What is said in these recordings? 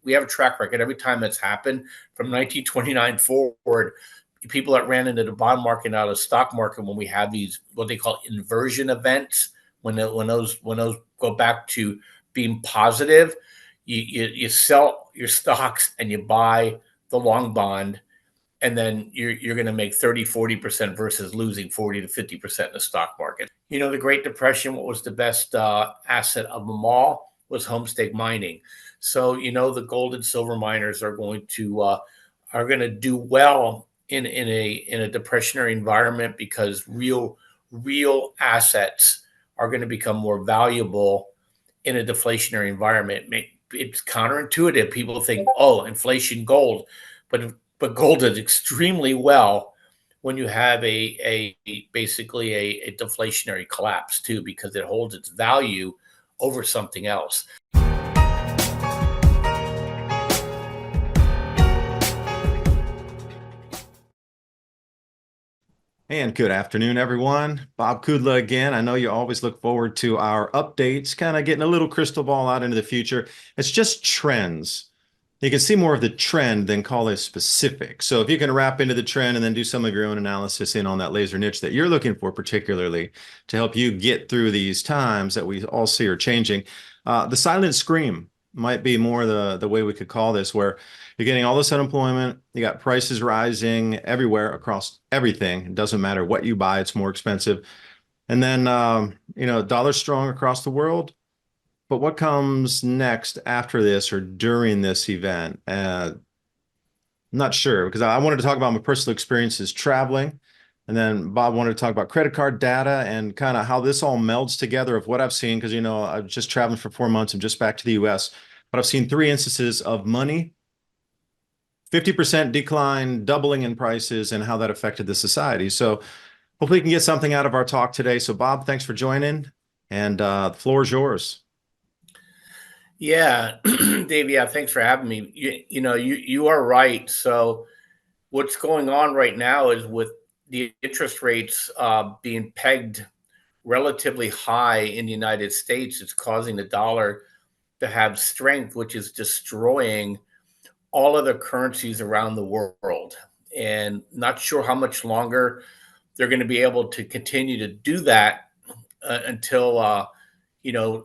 we have a track record. Every time that's happened from 1929 forward, people that ran into the bond market and out of the stock market when we have these what they call inversion events, when those go back to being positive, you sell your stocks and you buy the long bond, and then you're going to make 30-40% versus losing 40 to 50% in the stock market. The Great Depression, what was the best asset of them all was homestake mining. So the gold and silver miners are going to do well in a depressionary environment, because real assets are going to become more valuable in a deflationary environment. It's counterintuitive. People think, oh, inflation, gold, but gold does extremely well when you have basically a deflationary collapse too, because it holds its value over something else. And good afternoon, everyone. Bob Kudla again. I know you always look forward to our updates, kind of getting a little crystal ball out into the future. It's just trends. You can see more of the trend than call it specific. So if you can wrap into the trend and then do some of your own analysis in on that laser niche that you're looking for, particularly to help you get through these times that we all see are changing. The silent scream might be more the way we could call this, where you're getting all this unemployment, you got prices rising everywhere across everything. It doesn't matter what you buy, it's more expensive. And then, dollar strong across the world. But what comes next after this or during this event? Not sure, because I wanted to talk about my personal experiences traveling. And then Bob wanted to talk about credit card data and kind of how this all melds together of what I've seen. Because, I've just traveled for 4 months. I'm just back to the US. But I've seen 3 instances of money, 50% decline, doubling in prices, and how that affected the society. So hopefully we can get something out of our talk today. So Bob, thanks for joining. And the floor is yours. Yeah, Dave, yeah, thanks for having me. You are right. So what's going on right now is with the interest rates being pegged relatively high in the United States, it's causing the dollar to have strength, which is destroying all other currencies around the world. And not sure how much longer they're going to be able to continue to do that until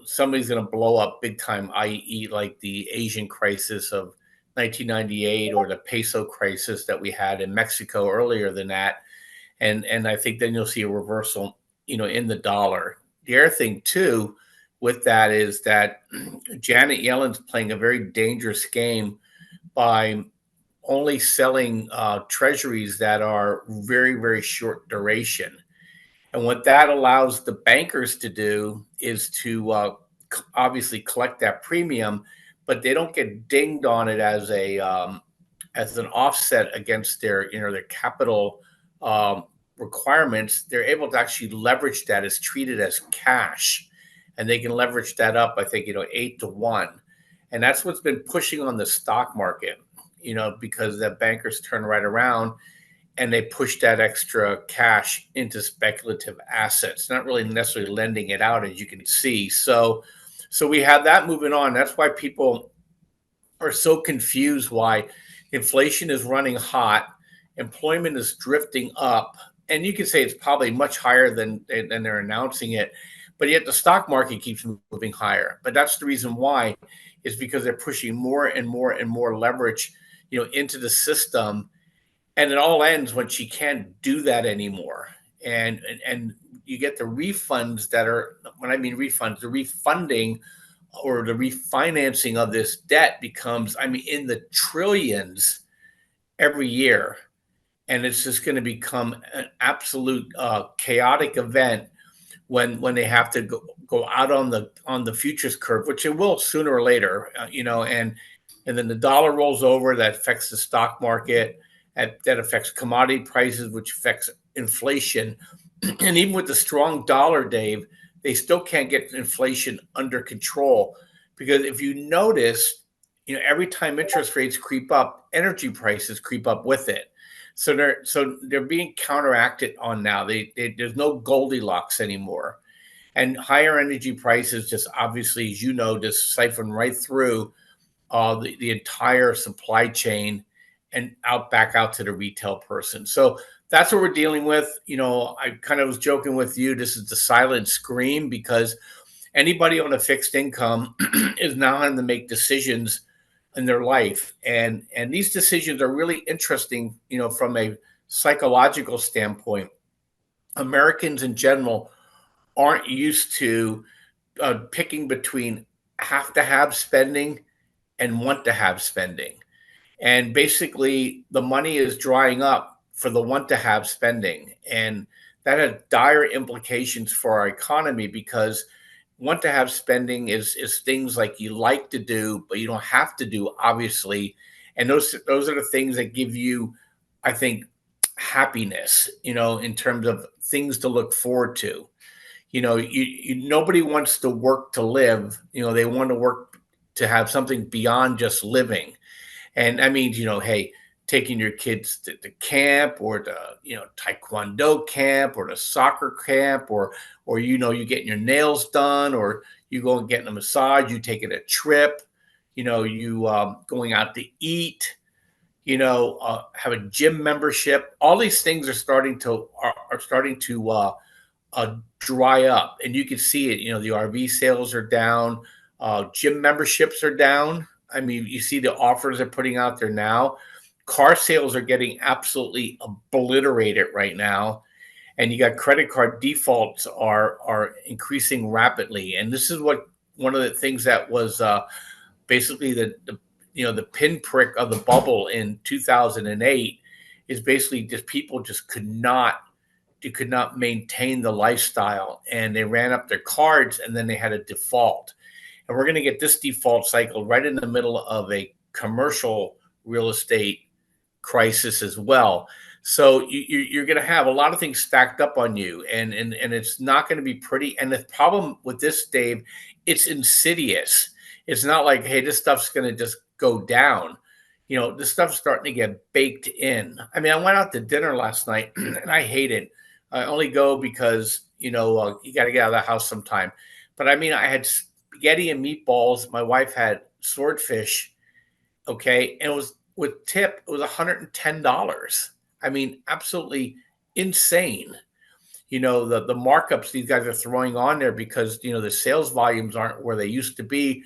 somebody's going to blow up big time, i.e. like the Asian crisis of 1998 or the peso crisis that we had in Mexico earlier than that. And I think then you'll see a reversal, in the dollar. The other thing too with that is that Janet Yellen's playing a very dangerous game by only selling treasuries that are very, very short duration. And what that allows the bankers to do is to obviously collect that premium, but they don't get dinged on it as an offset against their capital requirements. They're able to actually leverage that as treated as cash, and they can leverage that up, I think, 8-1. And that's what's been pushing on the stock market, because the bankers turn right around and they push that extra cash into speculative assets, not really necessarily lending it out, as you can see. So we have that moving on. That's why people are so confused why inflation is running hot, employment is drifting up, and you can say it's probably much higher than they're announcing it, but yet the stock market keeps moving higher. But that's the reason why, is because they're pushing more and more and more leverage, into the system. And it all ends when she can't do that anymore. And you get the refunds that are, when I mean refunds, the refunding or the refinancing of this debt becomes, in the trillions every year. And it's just going to become an absolute chaotic event when they have to go out on the futures curve, which it will sooner or later, and then the dollar rolls over. That affects the stock market. That affects commodity prices, which affects inflation. And even with the strong dollar, Dave, they still can't get inflation under control, because if you notice, every time interest rates creep up, energy prices creep up with it. So they're being counteracted on now. There's no Goldilocks anymore, and higher energy prices just obviously, as just siphon right through the entire supply chain and back out to the retail person. So that's what we're dealing with. I kind of was joking with you. This is the silent scream, because anybody on a fixed income is now having to make decisions in their life, and these decisions are really interesting. From a psychological standpoint, Americans in general aren't used to picking between have to have spending and want to have spending. And basically, the money is drying up for the want to have spending. And that has dire implications for our economy, because want to have spending is things like you like to do, but you don't have to do, obviously. And those are the things that give you, I think, happiness, in terms of things to look forward to. Nobody wants to work to live. They want to work to have something beyond just living. And I mean, hey, taking your kids to camp, or the taekwondo camp, or the soccer camp, or you getting your nails done, or you go and getting a massage, you taking a trip, you going out to eat, have a gym membership. All these things are starting to dry up, and you can see it. The RV sales are down, gym memberships are down. I mean, you see the offers they're putting out there now. Car sales are getting absolutely obliterated right now, and you got credit card defaults are increasing rapidly. And this is one of the things that was basically the pinprick of the bubble in 2008, is basically just people just could not maintain the lifestyle, and they ran up their cards, and then they had a default. And we're going to get this default cycle right in the middle of a commercial real estate crisis as well. So you're going to have a lot of things stacked up on you, and it's not going to be pretty. And the problem with this, Dave, it's insidious. It's not like, hey, this stuff's going to just go down. This stuff's starting to get baked in. I mean, I went out to dinner last night, and I hate it. I only go because you got to get out of the house sometime. But I mean, I had spaghetti and meatballs. My wife had swordfish. Okay, and it was with tip. It was $110. I mean, absolutely insane. The markups these guys are throwing on there, because the sales volumes aren't where they used to be,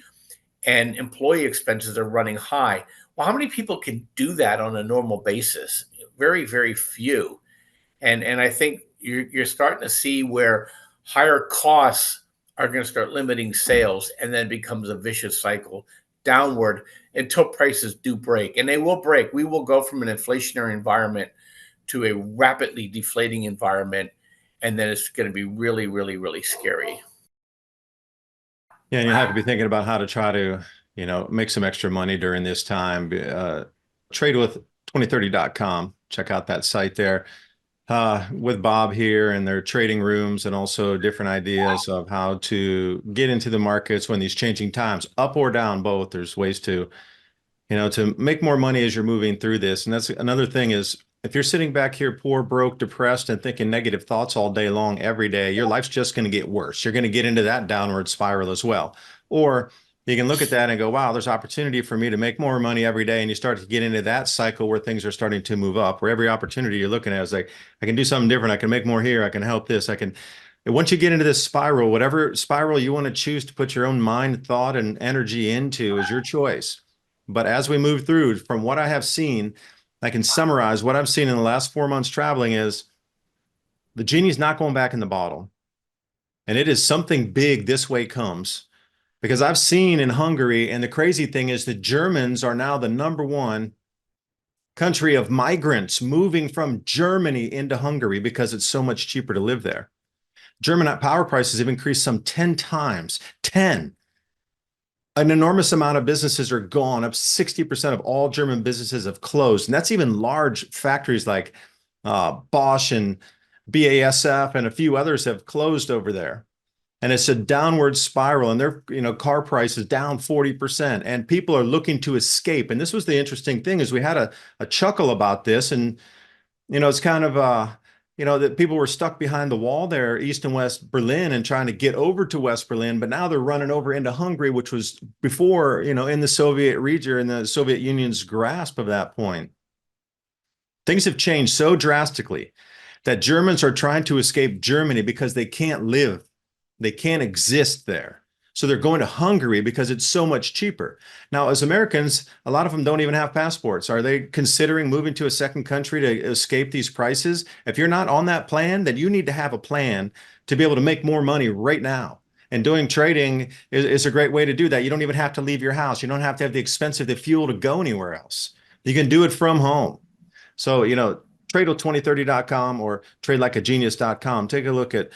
and employee expenses are running high. Well, how many people can do that on a normal basis? Very, very few. And I think you're starting to see where higher costs are going to start limiting sales, and then it becomes a vicious cycle downward until prices do break. And they will break. We will go from an inflationary environment to a rapidly deflating environment, and then it's going to be really, really, really scary. Yeah, and you have to be thinking about how to try to, make some extra money during this time. Trade with 2030.com. Check out that site there. With Bob here and their trading rooms, and also different ideas of how to get into the markets when these changing times, up or down, both. There's ways to, to make more money as you're moving through this. And that's another thing, is if you're sitting back here poor, broke, depressed, and thinking negative thoughts all day long, every day, your life's just going to get worse. You're going to get into that downward spiral as well. Or you can look at that and go, wow, there's opportunity for me to make more money every day. And you start to get into that cycle where things are starting to move up, where every opportunity you're looking at is like, I can do something different. I can make more here. I can help this. And once you get into this spiral, whatever spiral you want to choose to put your own mind, thought, and energy into is your choice. But as we move through, from what I have seen, I can summarize what I've seen in the last 4 months traveling is the genie's not going back in the bottle. And it is something big this way comes. Because I've seen in Hungary, and the crazy thing is the Germans are now the #1 country of migrants moving from Germany into Hungary because it's so much cheaper to live there. German power prices have increased some 10 times, 10. An enormous amount of businesses are gone. Up 60% of all German businesses have closed. And that's even large factories like Bosch and BASF and a few others have closed over there. And it's a downward spiral, and their car prices down 40%, and people are looking to escape. And this was the interesting thing, is we had a chuckle about this, and it's kind of that people were stuck behind the wall there, East and West Berlin, and trying to get over to West Berlin, but now they're running over into Hungary, which was before, in the Soviet region, in the Soviet Union's grasp of that point. Things have changed so drastically that Germans are trying to escape Germany because they can't live. They can't exist there. So they're going to Hungary because it's so much cheaper. Now, as Americans, a lot of them don't even have passports. Are they considering moving to a second country to escape these prices? If you're not on that plan, then you need to have a plan to be able to make more money right now. And doing trading is a great way to do that. You don't even have to leave your house. You don't have to have the expense of the fuel to go anywhere else. You can do it from home. So, trade2030.com or tradelikeagenius.com. Take a look at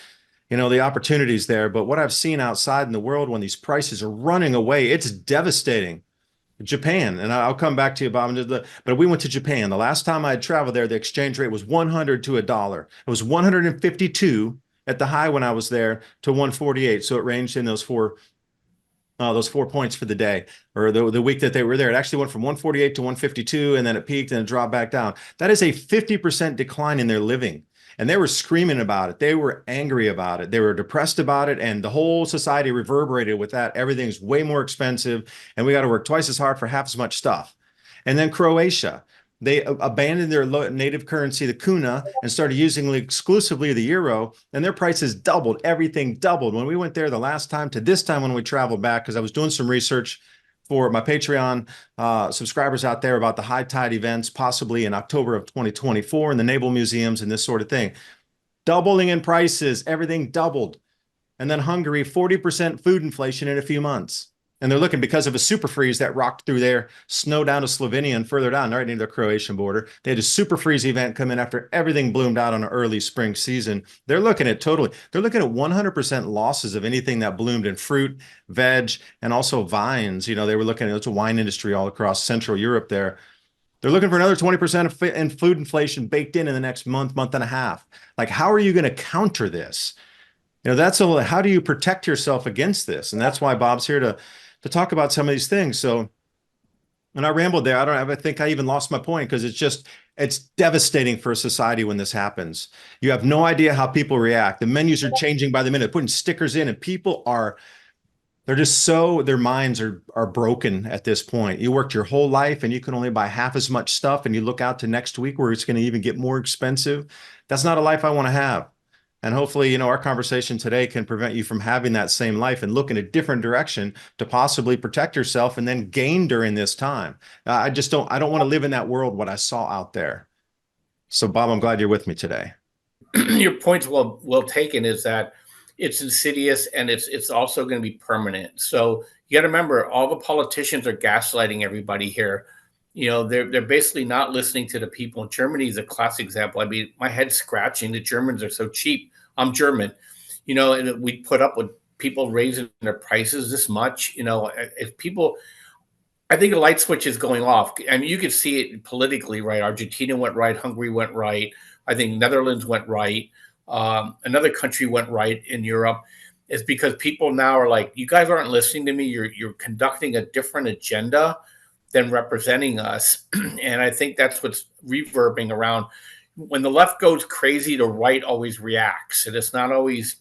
the opportunities there. But what I've seen outside in the world when these prices are running away, it's devastating. Japan, and I'll come back to you, Bob. But we went to Japan. The last time I had traveled there, the exchange rate was 100 to a dollar. It was 152 at the high when I was there to 148. So it ranged in those four points for the day, or the week that they were there. It actually went from 148 to 152, and then it peaked and it dropped back down. That is a 50% decline in their living. And they were screaming about it. They were angry about it. They were depressed about it. And the whole society reverberated with that. Everything's way more expensive. And we got to work twice as hard for half as much stuff. And then Croatia, they abandoned their native currency, the kuna, and started using exclusively the euro. And their prices doubled. Everything doubled. When we went there the last time to this time when we traveled back, because I was doing some research for my Patreon subscribers out there about the high tide events, possibly in October of 2024 in the naval museums and this sort of thing. Doubling in prices, everything doubled. And then Hungary, 40% food inflation in a few months. And they're looking because of a super freeze that rocked through there, snow down to Slovenia and further down, right near the Croatian border. They had a super freeze event come in after everything bloomed out on an early spring season. They're looking at 100% losses of anything that bloomed in fruit, veg, and also vines. They were looking at, it's a wine industry all across Central Europe there. They're looking for another 20% in food inflation baked in the next month and a half. Like, how are you going to counter this? How do you protect yourself against this? And that's why Bob's here to talk about some of these things. So, and I rambled there. I think I even lost my point because it's devastating for a society when this happens. You have no idea how people react. The menus are changing by the minute, putting stickers in, and people they're just their minds are broken at this point. You worked your whole life and you can only buy half as much stuff, and you look out to next week where it's going to even get more expensive. That's not a life I want to have. And hopefully, our conversation today can prevent you from having that same life and look in a different direction to possibly protect yourself and then gain during this time. I don't want to live in that world, what I saw out there. So, Bob, I'm glad you're with me today. Your point's well taken, is that it's insidious and it's also going to be permanent. So you got to remember, all the politicians are gaslighting everybody here. They're basically not listening to the people. Germany is a classic example. I mean, my head's scratching. The Germans are so cheap. I'm German, and we put up with people raising their prices this much. If people, I think a light switch is going off. I mean, you can see it politically, right? Argentina went right. Hungary went right. I think Netherlands went right. Another country went right in Europe. It's because people now are like, you guys aren't listening to me. You're conducting a different agenda than representing us. And I think that's what's reverbing around. When the left goes crazy, the right always reacts. And it's not always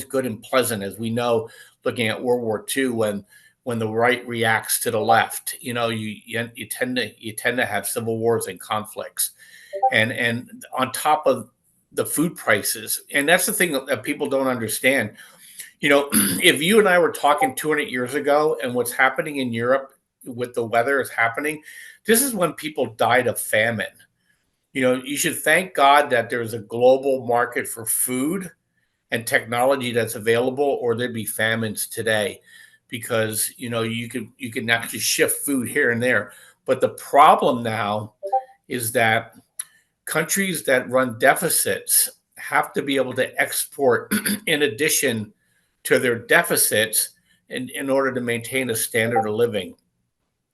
good and pleasant, as we know, looking at World War II, when the right reacts to the left. You tend to have civil wars and conflicts. And on top of the food prices, and that's the thing that people don't understand. If you and I were talking 200 years ago, and what's happening in Europe with the weather is happening, this is when people died of famine. You should thank God that there's a global market for food and technology that's available, or there'd be famines today, because you can actually shift food here and there. But the problem now is that countries that run deficits have to be able to export in addition to their deficits in order to maintain a standard of living.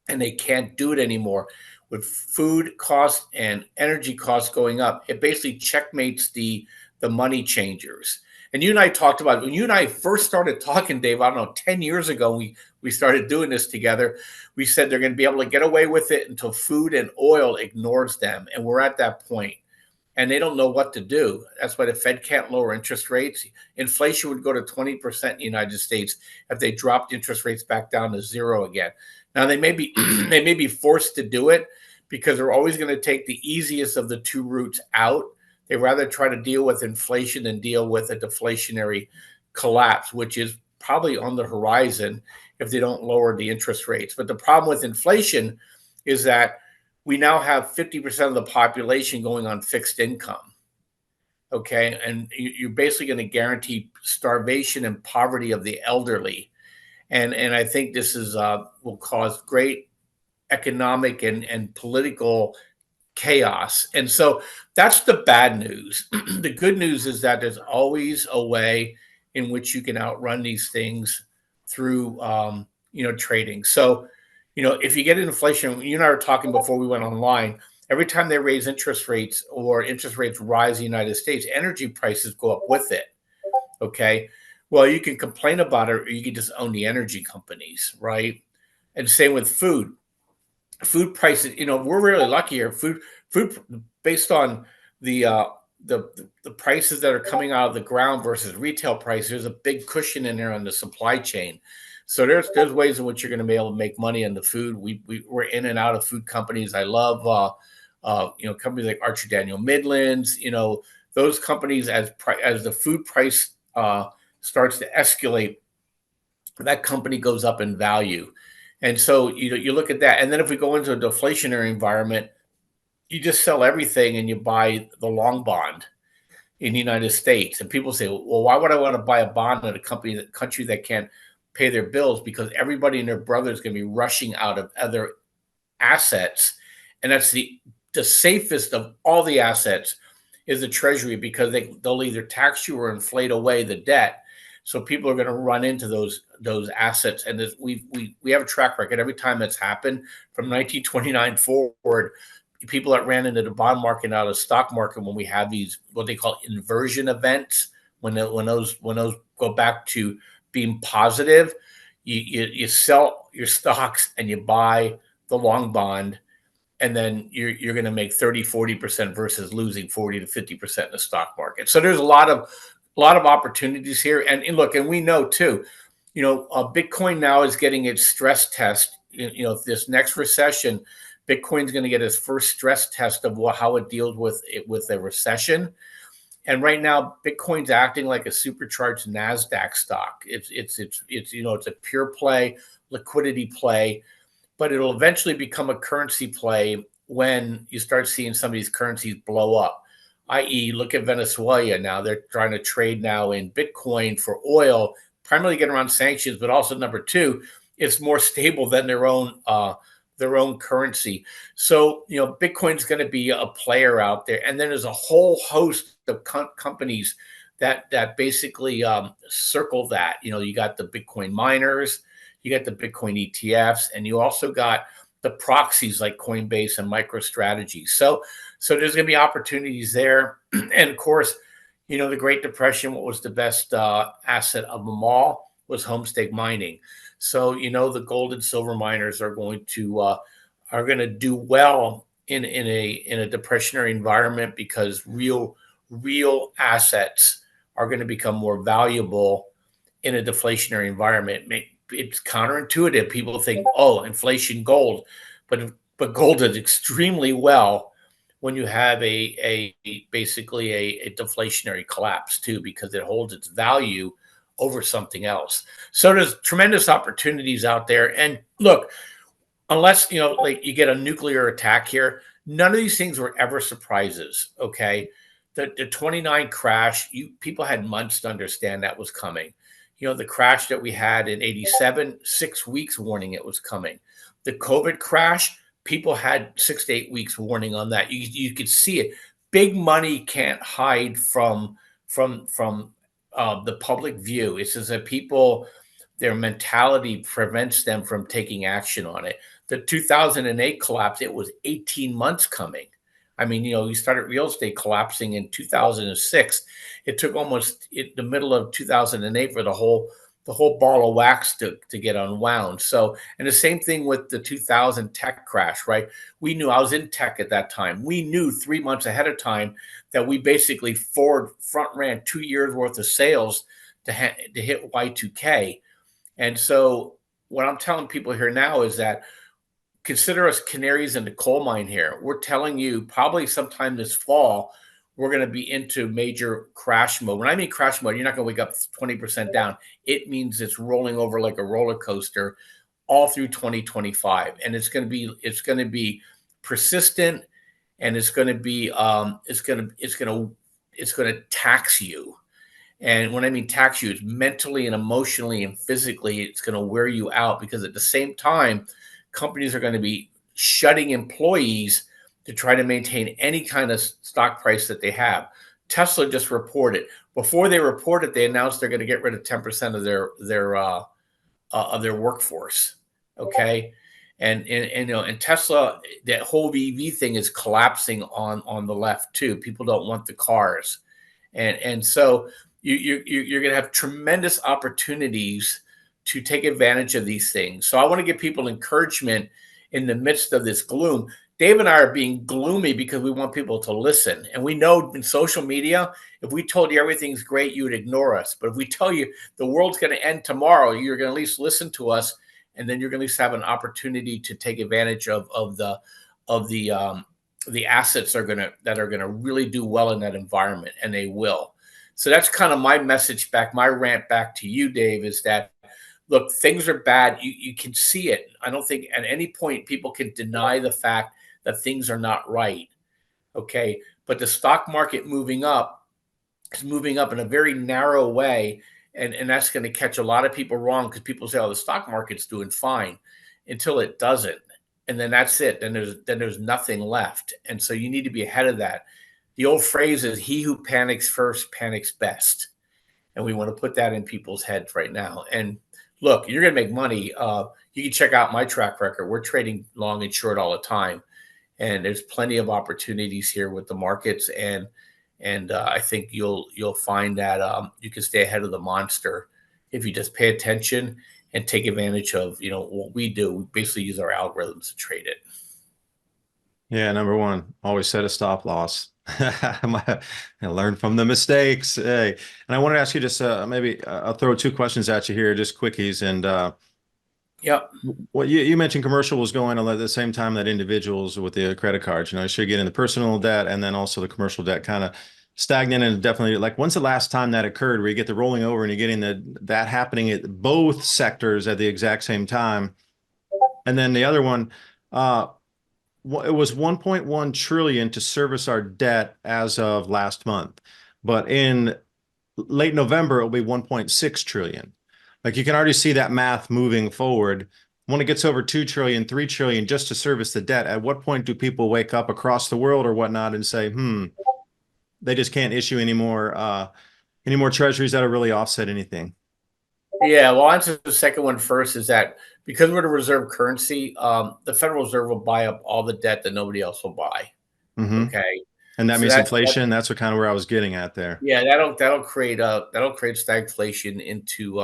And they can't do it anymore. With food costs and energy costs going up, it basically checkmates the money changers. And you and I talked about it. When you and I first started talking, Dave, I don't know, 10 years ago, we started doing this together. We said they're going to be able to get away with it until food and oil ignores them. And we're at that point. and they don't know what to do. That's why the Fed can't lower interest rates. Inflation would go to 20% in the United States if they dropped interest rates back down to zero again. Now they may be they may be forced to do it because they're always going to take the easiest of the two routes out. They rather try to deal with inflation than deal with a deflationary collapse, which is probably on the horizon if they don't lower the interest rates. But the problem with inflation is that we now have 50% of the population going on fixed income. Okay. And you're basically going to guarantee starvation and poverty of the elderly. And I think this is will cause great economic and political chaos. And so that's the bad news. The good news is that there's always a way in which you can outrun these things through trading. So if you get inflation, you and I were talking before we went online, every time they raise interest rates or interest rates rise in the United States, energy prices go up with it. Okay. Well, you can complain about it or you can just own the energy companies, right? And same with food. Food prices, we're really lucky here. Food based on the prices that are coming out of the ground versus retail prices, there's a big cushion in there on the supply chain. So there's ways in which you're going to be able to make money on the food. We're in and out of food companies. I love companies like Archer Daniel Midlands. Those companies as the food price starts to escalate, that company goes up in value. And so you look at that, and then if we go into a deflationary environment, you just sell everything and you buy the long bond in the United States. And people say, well, why would I want to buy a bond in a country that can't pay their bills? Because everybody and their brother is going to be rushing out of other assets, and that's the safest of all the assets is the Treasury, because they'll either tax you or inflate away the debt. So people are going to run into those assets, and we have a track record every time that's happened from 1929 forward. People that ran into the bond market and out of the stock market when we have these what they call inversion events, when those go back to being positive, you sell your stocks and you buy the long bond, and then you're going to make 30-40% versus losing 40 to 50% in the stock market. So there's a lot of opportunities here. And look, and we know too, Bitcoin now is getting its stress test. This next recession, Bitcoin's going to get its first stress test of how it deals with a recession. And right now, Bitcoin's acting like a supercharged NASDAQ stock. It's a pure play, liquidity play, but it'll eventually become a currency play when you start seeing some of these currencies blow up. I.e., look at Venezuela now. They're trying to trade now in Bitcoin for oil, primarily getting around sanctions, but also number two, it's more stable than their own currency. So, Bitcoin's going to be a player out there. And then there's a whole host of companies that basically circle that. You got the Bitcoin miners, you got the Bitcoin ETFs, and you also got the proxies like Coinbase and MicroStrategy. So there's going to be opportunities there. And of course, the Great Depression, what was the best asset of them all was homestake mining. So, the gold and silver miners are going to do well in a depressionary environment, because real assets are going to become more valuable in a deflationary environment. It's counterintuitive. People think, oh, inflation, gold, but gold does extremely well when you have basically a deflationary collapse too, because it holds its value over something else. So there's tremendous opportunities out there. And look, unless like you get a nuclear attack here, none of these things were ever surprises. Okay, the 29 crash, people had months to understand that was coming. The crash that we had in 87, 6 weeks warning it was coming. The COVID crash, people had 6 to 8 weeks warning on that. You could see it. Big money can't hide from the public view. It's as if people, their mentality prevents them from taking action on it. The 2008 collapse, it was 18 months coming. I mean, we started real estate collapsing in 2006. It took almost the middle of 2008 for the whole the whole ball of wax to get unwound. So, and the same thing with the 2000 tech crash, right? We knew, I was in tech at that time. We knew 3 months ahead of time that we basically front ran 2 years worth of sales to hit Y2K. And so what I'm telling people here now is that consider us canaries in the coal mine here. We're telling you probably sometime this fall, we're going to be into major crash mode. When I mean crash mode, you're not going to wake up 20% down. It means it's rolling over like a roller coaster all through 2025. And it's going to be persistent, and it's going to be it's going to tax you. And when I mean tax you, it's mentally and emotionally and physically, it's going to wear you out, because at the same time, companies are going to be shutting employees to try to maintain any kind of stock price that they have. Tesla just reported. Before they reported, they announced they're going to get rid of 10% of their workforce. Okay. And you know, and Tesla, that whole EV thing is collapsing on the left too. People don't want the cars. And so you're going to have tremendous opportunities to take advantage of these things. So I want to give people encouragement in the midst of this gloom. Dave and I are being gloomy because we want people to listen. And we know in social media, if we told you everything's great, you would ignore us. But if we tell you the world's going to end tomorrow, you're going to at least listen to us, and then you're going to at least have an opportunity to take advantage of the assets that are going to really do well in that environment, and they will. So that's kind of my message back, my rant back to you, Dave, is that, look, things are bad. You can see it. I don't think at any point people can deny the fact that things are not right. Okay. But the stock market moving up is moving up in a very narrow way. And that's going to catch a lot of people wrong, because people say, oh, the stock market's doing fine, until it doesn't. And then that's it. Then there's nothing left. And so you need to be ahead of that. The old phrase is, he who panics first panics best. And we want to put that in people's heads right now. And look, you're going to make money. You can check out my track record. We're trading long and short all the time, and there's plenty of opportunities here with the markets. And I think you'll find that you can stay ahead of the monster if you just pay attention and take advantage of, you know, what we do. We basically use our algorithms to trade it. Yeah, number one, always set a stop loss. I learn from the mistakes. Hey, and I wanted to ask you just maybe I'll throw two questions at you here, just quickies. And Yeah. well, you mentioned commercial was going on at the same time that individuals with the credit cards, you know, you should get into personal debt, and then also the commercial debt kind of stagnant. And definitely, like, when's the last time that occurred where you get the rolling over and you're getting that happening at both sectors at the exact same time? And then the other one, it was 1.1 trillion to service our debt as of last month, but in late November it'll be 1.6 trillion. Like, you can already see that math moving forward. When it gets over 2 trillion, 3 trillion just to service the debt, at what point do people wake up across the world or whatnot and say, they just can't issue any more treasuries that'll really offset anything? Yeah, well, I'll answer the second one first. Is that because we're the reserve currency, the Federal Reserve will buy up all the debt that nobody else will buy. Mm-hmm. Okay, And that so means inflation. That's what kind of where I was getting at there. yeah, that'll create stagflation into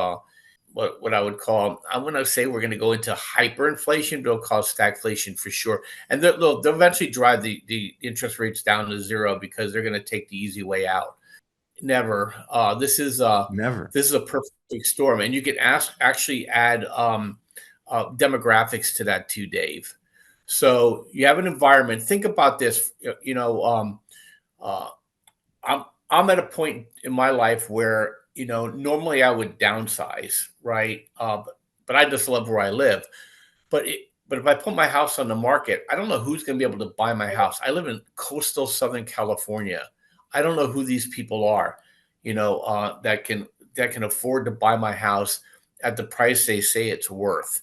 what I would call, I'm going to say we're going to go into hyperinflation, but it'll cause stagflation for sure. And they'll eventually drive the interest rates down to zero, because they're going to take the easy way out. Never. Never. This is a perfect storm, and you can actually add demographics to that too, Dave. So you have an environment. Think about this. You know, uh, I'm at a point in my life where, you know, normally I would downsize, right? But I just love where I live. But if I put my house on the market, I don't know who's going to be able to buy my house. I live in coastal Southern California. I don't know who these people are, you know, that can afford to buy my house at the price they say it's worth.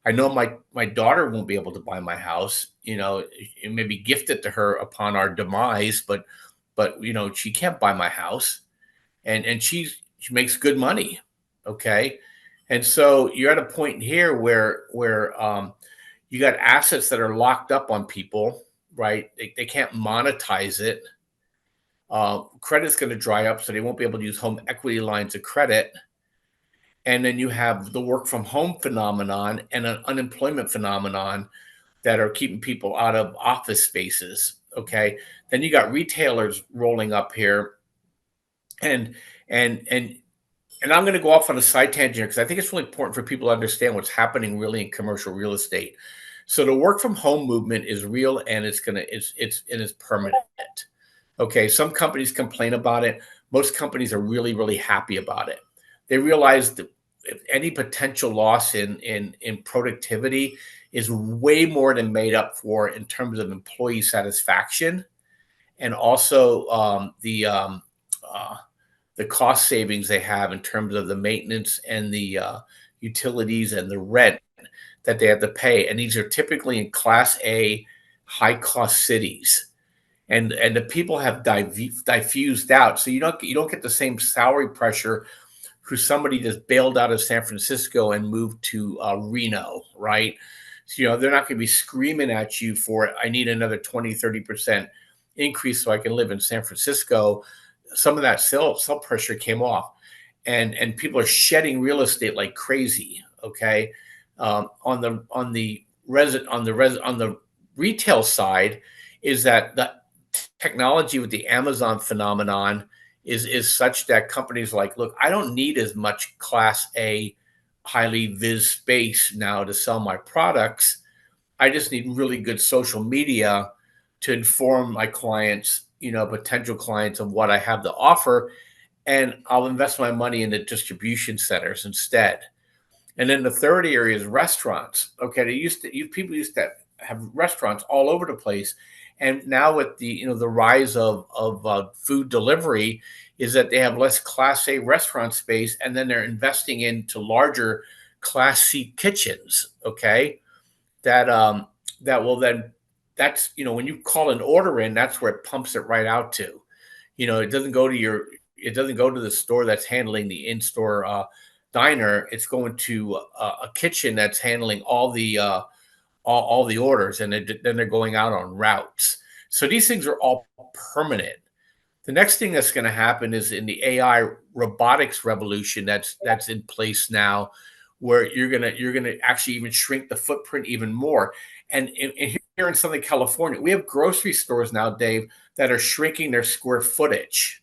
I know my daughter won't be able to buy my house. You know, it may be gifted to her upon our demise, but you know, she can't buy my house, and she makes good money. Okay, and so you're at a point here where you got assets that are locked up on people, right? They can't monetize it. Credit's going to dry up, so they won't be able to use home equity lines of credit. And then you have the work from home phenomenon and an unemployment phenomenon that are keeping people out of office spaces. Okay. Then you got retailers rolling up here, and and and and I'm going to go off on a side tangent because I think it's really important for people to understand what's happening really in commercial real estate. So the work from home movement is real, and it's permanent. Okay, some companies complain about it. Most companies are really, really happy about it. They realize that if any potential loss in productivity is way more than made up for in terms of employee satisfaction, and also the cost savings they have in terms of the maintenance and the utilities and the rent that they have to pay. And these are typically in Class A, high cost cities, and the people have diffused out, so you don't get the same salary pressure who somebody just bailed out of San Francisco and moved to Reno, right? So they're not going to be screaming at you for, I need another 20-30% increase so I can live in San Francisco. Some of that sell pressure came off, and people are shedding real estate like crazy. Okay, on the retail side, is that the technology with the Amazon phenomenon is such that companies like, look, I don't need as much Class A highly viz space now to sell my products. I just need really good social media to inform my clients, potential clients, of what I have to offer, and I'll invest my money in the distribution centers instead. And then the third area is restaurants. Okay, people used to have restaurants all over the place, and now with the rise of food delivery, is that they have less Class A restaurant space, and then they're investing into larger Class C kitchens. Okay, that that will then that's when you call an order in, that's where it pumps it right out to. It doesn't go to the store that's handling the in-store diner. It's going to a kitchen that's handling all the orders, and then they're going out on routes. So these things are all permanent. The next thing that's going to happen is in the AI robotics revolution that's in place now, where you're gonna actually even shrink the footprint even more. And here in Southern California, we have grocery stores now, Dave, that are shrinking their square footage.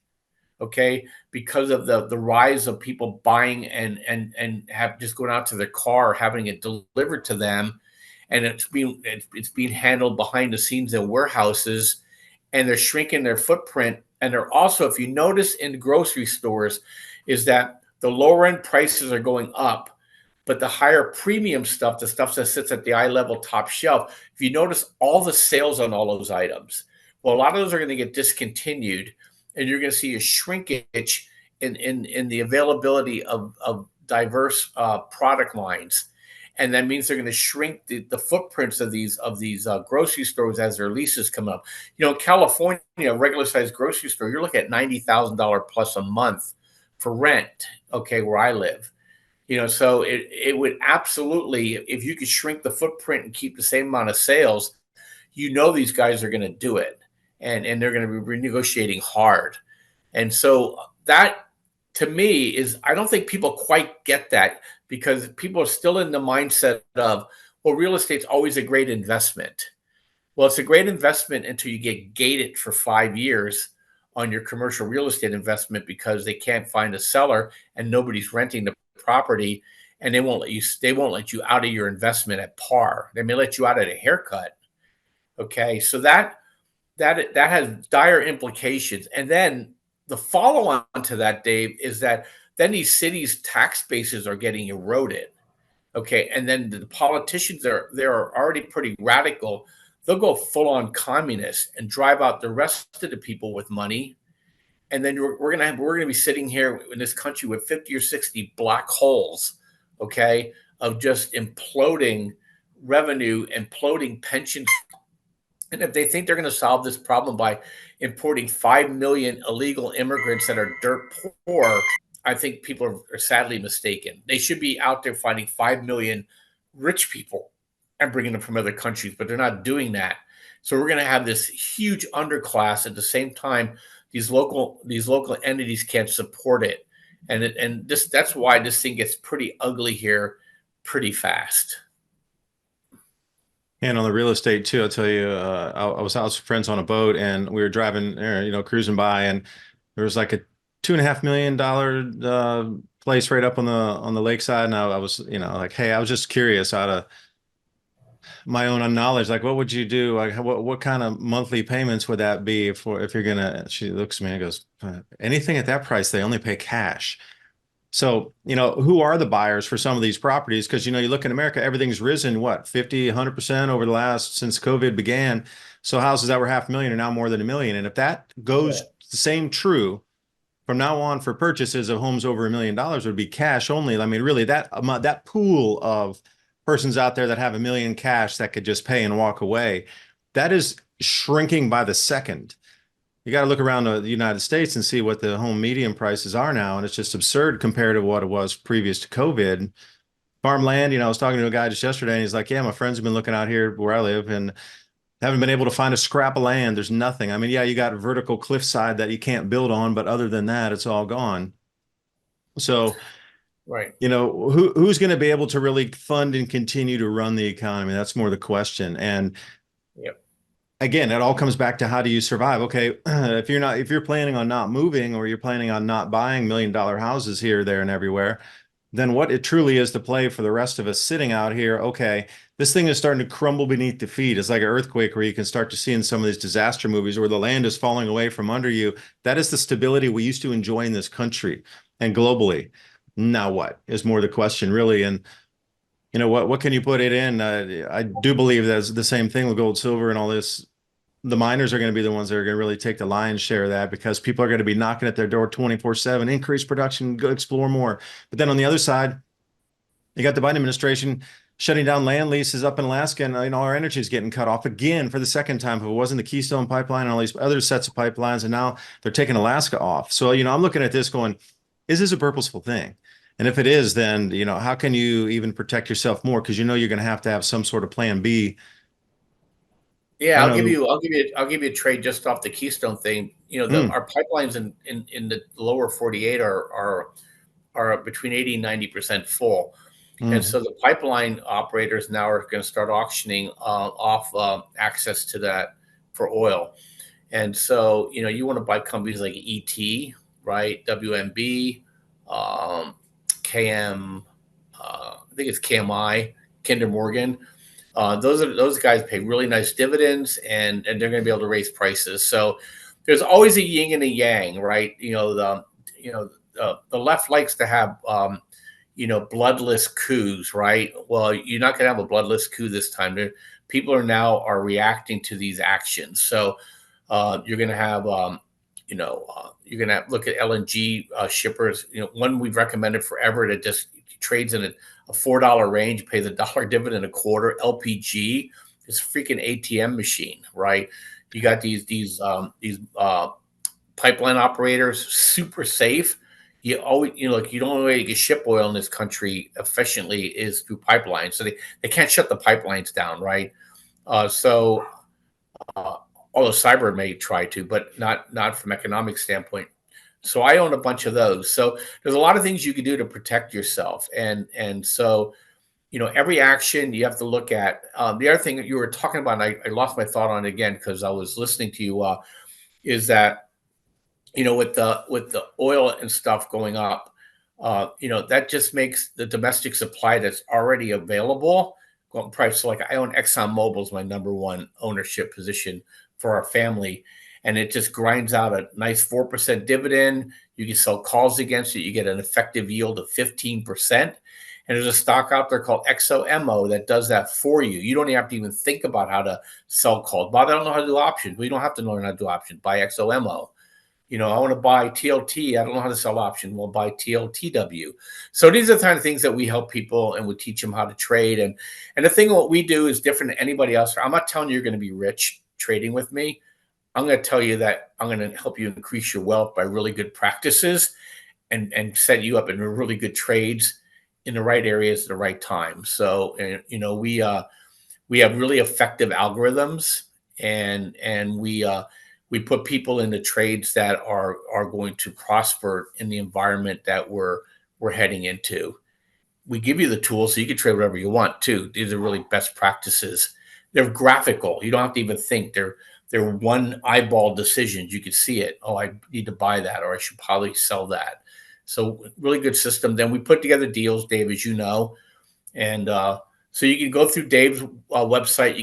Okay, because of the rise of people buying and have just going out to their car, having it delivered to them, and it's being handled behind the scenes in warehouses, and they're shrinking their footprint. And they're also, if you notice in grocery stores, is that the lower end prices are going up, but the higher premium stuff, the stuff that sits at the eye level top shelf, if you notice all the sales on all those items, well, a lot of those are going to get discontinued, and you're going to see a shrinkage in the availability of diverse product lines. And that means they're going to shrink the footprints of these grocery stores as their leases come up. In California, a regular sized grocery store, you're looking at $90,000 plus a month for rent. Okay, where I live. So it would absolutely, if you could shrink the footprint and keep the same amount of sales, these guys are going to do it, and they're going to be renegotiating hard. And so that, to me, is, I don't think people quite get that, because people are still in the mindset of, well, real estate's always a great investment. Well, it's a great investment until you get gated for 5 years on your commercial real estate investment because they can't find a seller and nobody's renting the property, and they won't let you out of your investment at par. They may let you out at a haircut. Okay, so that has dire implications. And then the follow on to that, Dave, is that then these cities' tax bases are getting eroded. Okay, and then the politicians they're already pretty radical. They'll go full on communist and drive out the rest of the people with money, and then we're gonna be sitting here in this country with 50 or 60 black holes, okay, of just imploding revenue, imploding pensions. And if they think they're going to solve this problem by importing 5 million illegal immigrants that are dirt poor, I think people are sadly mistaken. They should be out there finding 5 million rich people and bringing them from other countries, but they're not doing that. So we're going to have this huge underclass. At the same time, these local entities can't support it. and that's why this thing gets pretty ugly here pretty fast. And on the real estate too, I'll tell you, I was out with friends on a boat and we were driving, cruising by, and there was like a $2.5 million place right up on the lakeside. And I was, like, hey, I was just curious out of my own knowledge, like, what would you do? Like, what kind of monthly payments would that be if you're gonna? She looks at me and goes, anything at that price, they only pay cash. So, who are the buyers for some of these properties? Because, you look in America, everything's risen, what, 50, 100% over the last, since COVID began. So houses that were 500,000 are now more than 1 million. And if that goes the same true from now on for purchases of homes over $1 million would be cash only. I mean, really that pool of persons out there that have 1 million cash that could just pay and walk away, that is shrinking by the second. You got to look around the United States and see what the home median prices are now. And it's just absurd compared to what it was previous to COVID. Farmland, I was talking to a guy just yesterday and he's like, yeah, my friends have been looking out here where I live and haven't been able to find a scrap of land. There's nothing. I mean, yeah, you got vertical cliffside that you can't build on, but other than that, it's all gone. So, right. Who's going to be able to really fund and continue to run the economy? That's more the question. And yep. Again, it all comes back to how do you survive? Okay, if you're planning on not moving or you're planning on not buying $1 million houses here, there, and everywhere, then what it truly is to play for the rest of us sitting out here. Okay, this thing is starting to crumble beneath the feet. It's like an earthquake where you can start to see in some of these disaster movies where the land is falling away from under you. That is the stability we used to enjoy in this country and globally. Now what is more the question, really? And what can you put it in? I do believe that's the same thing with gold, silver, and all this. The miners are going to be the ones that are going to really take the lion's share of that because people are going to be knocking at their door 24/7, increase production, go explore more. But then on the other side, you got the Biden administration shutting down land leases up in Alaska, and our energy is getting cut off again for the second time. If it wasn't the Keystone Pipeline and all these other sets of pipelines, and now they're taking Alaska off. So, I'm looking at this going, is this a purposeful thing? And if it is, then, how can you even protect yourself more? Because you're going to have some sort of plan B. Yeah, I'll give you a trade just off the Keystone thing. Our pipelines in the lower 48 are between 80 and 90% full. And so the pipeline operators now are going to start auctioning off access to that for oil. And so, you want to buy companies like ET, right? WMB, KM, I think it's KMI, Kinder Morgan. Those guys pay really nice dividends, and they're going to be able to raise prices. So there's always a yin and a yang, right? The left likes to have bloodless coups, right? Well, you're not going to have a bloodless coup this time. People are reacting to these actions. So you're going to have you're going to look at LNG shippers. One we've recommended forever that just trades in a $4 range, pays $1 dividend a quarter. LPG is freaking ATM machine, right? You got these pipeline operators, super safe. You always, the only way you can ship oil in this country efficiently is through pipelines. So they can't shut the pipelines down, right? Although cyber may try to, but not from economic standpoint. So I own a bunch of those. So there's a lot of things you can do to protect yourself. And so, every action you have to look at. The other thing that you were talking about, and I lost my thought on it again because I was listening to you, is that, with the oil and stuff going up, that just makes the domestic supply that's already available go up in price. So like I own ExxonMobil is my number one ownership position for our family. And it just grinds out a nice 4% dividend. You can sell calls against it. You get an effective yield of 15%. And there's a stock out there called XOMO that does that for you. You don't even have to even think about how to sell calls. Bob, I don't know how to do options. We don't have to learn how to do options. Buy XOMO. I want to buy TLT. I don't know how to sell options. We'll buy TLTW. So these are the kind of things that we help people and we teach them how to trade. And the thing what we do is different than anybody else. I'm not telling you you're going to be rich trading with me. I'm going to tell you that I'm going to help you increase your wealth by really good practices and set you up in really good trades in the right areas at the right time. So, we have really effective algorithms and we We put people into trades that are going to prosper in the environment that we're heading into. We give you the tools so you can trade whatever you want too. These are really best practices. They're graphical. You don't have to even think. They're one eyeball decisions. You can see it. Oh, I need to buy that, or I should probably sell that. So really good system. Then we put together deals, Dave, as you know, and so you can go through Dave's website.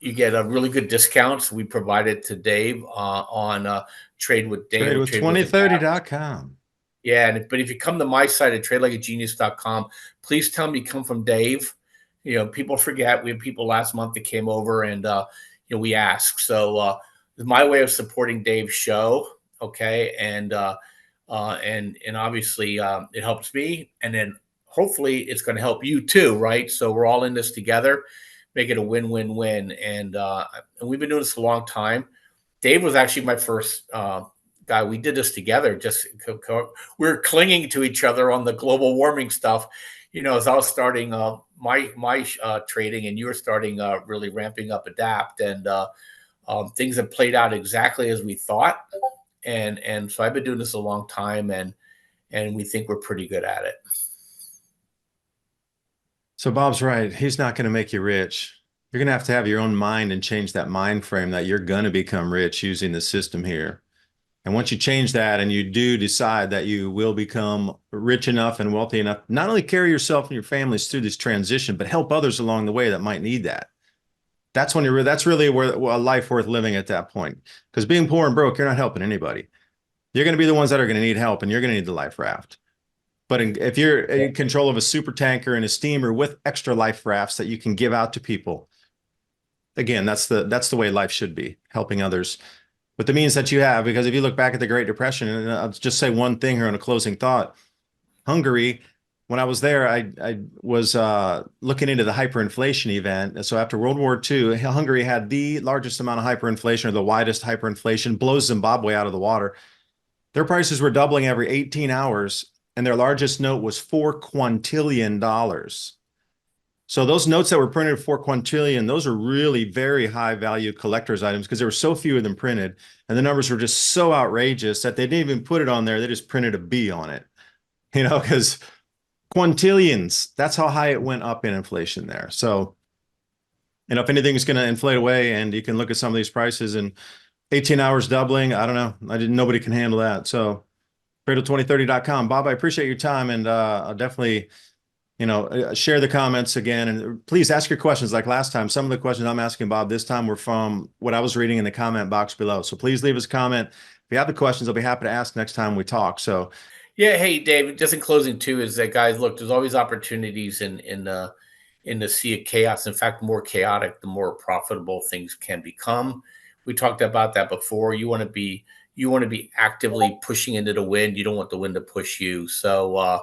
You get a really good discounts. We provide it to Dave on Trade with Dave. Trade with 2030.com. Yeah, but if you come to my site at tradelikeagenius.com, please tell me you come from Dave. You know, people forget. We had people last month that came over and you know, we ask. So it's my way of supporting Dave's show. Okay, and obviously it helps me, and then hopefully it's going to help you too, right? So we're all in this together, make it a win-win-win, and we've been doing this a long time. Dave was actually my first guy. We did this together. Just we were clinging to each other on the global warming stuff. You know, as I was starting my trading, and you were starting really ramping up Adapt, and things have played out exactly as we thought. And so I've been doing this a long time, and we think we're pretty good at it. So Bob's right. He's not going to make you rich. You're going to have your own mind and change that mind frame that you're going to become rich using the system here. And once you change that and you do decide that you will become rich enough and wealthy enough, not only carry yourself and your families through this transition, but help others along the way that might need that. That's when that's really where a life worth living at that point. Because being poor and broke, you're not helping anybody. You're going to be the ones that are going to need help, and you're going to need the life raft. But if you're in control of a super tanker and a steamer with extra life rafts that you can give out to people, again, that's the way life should be, helping others with the means that you have. Because if you look back at the Great Depression, and I'll just say one thing here on a closing thought, Hungary, when I was there, I was looking into the hyperinflation event. So after World War II, Hungary had the largest amount of hyperinflation, or the widest hyperinflation, blows Zimbabwe out of the water. Their prices were doubling every 18 hours, and their largest note was $4 quintillion. So those notes that were printed for quintillion, those are really very high value collector's items, because there were so few of them printed, and the numbers were just so outrageous that they didn't even put it on there. They just printed a B on it, you know, because quintillions, that's how high it went up in inflation there. So, you know, if anything's going to inflate away, and you can look at some of these prices and 18 hours doubling, I don't know. Nobody can handle that. So Cradle2030.com. Bob, I appreciate your time, and I'll definitely, you know, share the comments again, and please ask your questions like last time. Some of the questions I'm asking Bob this time were from what I was reading in the comment box below. So please leave us a comment. If you have the questions, I'll be happy to ask next time we talk. So yeah, hey Dave, just in closing too, is that, guys, look, there's always opportunities in the sea of chaos. In fact, the more chaotic, the more profitable things can become. We talked about that before. You want to be actively pushing into the wind. You don't want the wind to push you. So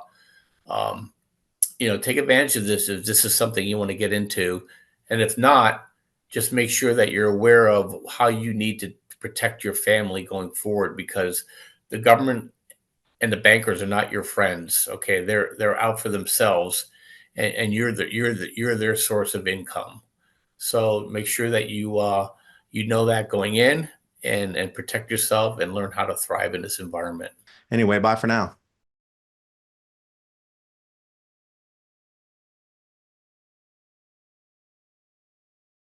you know, take advantage of this if this is something you want to get into. And if not, just make sure that you're aware of how you need to protect your family going forward, because the government and the bankers are not your friends. Okay, they're out for themselves, and you're their source of income. So make sure that you know that going in, and protect yourself and learn how to thrive in this environment. anyway, bye for now.